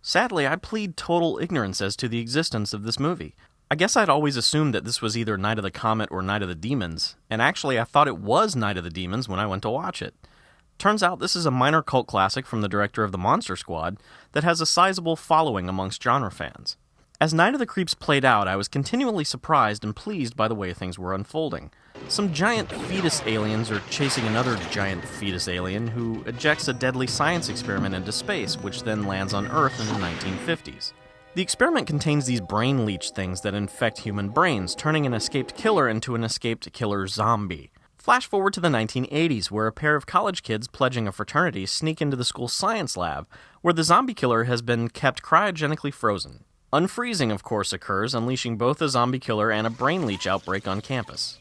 Sadly, I plead total ignorance as to the existence of this movie. I guess I'd always assumed that this was either Night of the Comet or Night of the Demons, and actually I thought it was Night of the Demons when I went to watch it. Turns out this is a minor cult classic from the director of The Monster Squad that has a sizable following amongst genre fans. As Night of the Creeps played out, I was continually surprised and pleased by the way things were unfolding. Some giant fetus aliens are chasing another giant fetus alien who ejects a deadly science experiment into space, which then lands on Earth in the 1950s. The experiment contains these brain leech things that infect human brains, turning an escaped killer into an escaped killer zombie. Flash forward to the 1980s, where a pair of college kids pledging a fraternity sneak into the school's science lab, where the zombie killer has been kept cryogenically frozen. Unfreezing, of course, occurs, unleashing both a zombie killer and a brain leech outbreak on campus.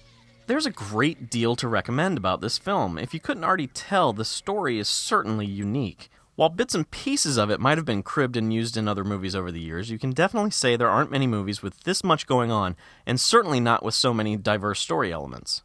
There's a great deal to recommend about this film. If you couldn't already tell, the story is certainly unique. While bits and pieces of it might have been cribbed and used in other movies over the years, you can definitely say there aren't many movies with this much going on, and certainly not with so many diverse story elements.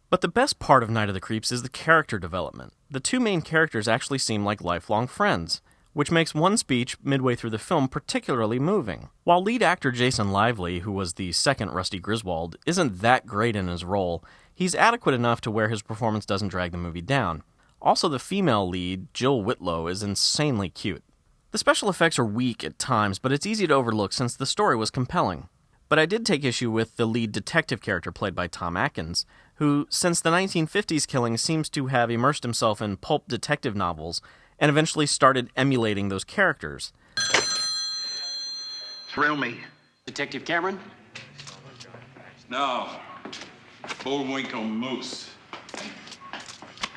But the best part of Night of the Creeps is the character development. The two main characters actually seem like lifelong friends, which makes one speech midway through the film particularly moving. While lead actor Jason Lively, who was the second Rusty Griswold, isn't that great in his role, he's adequate enough to where his performance doesn't drag the movie down. Also, the female lead, Jill Whitlow, is insanely cute. The special effects are weak at times, but it's easy to overlook since the story was compelling. But I did take issue with the lead detective character played by Tom Atkins, who, since the 1950s killing, seems to have immersed himself in pulp detective novels and eventually started emulating those characters. Thrill me. Detective Cameron? No. Bullwinkle Moose.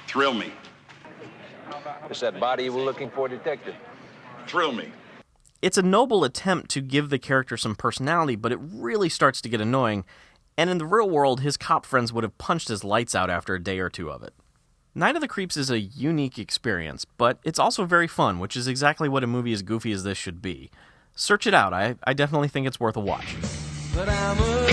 Thrill me. It's that body you were looking for, Detective. Thrill me. It's a noble attempt to give the character some personality, but it really starts to get annoying, and in the real world, his cop friends would have punched his lights out after a day or two of it. Night of the Creeps is a unique experience, but it's also very fun, which is exactly what a movie as goofy as this should be. Search it out. I definitely think it's worth a watch. But I'm a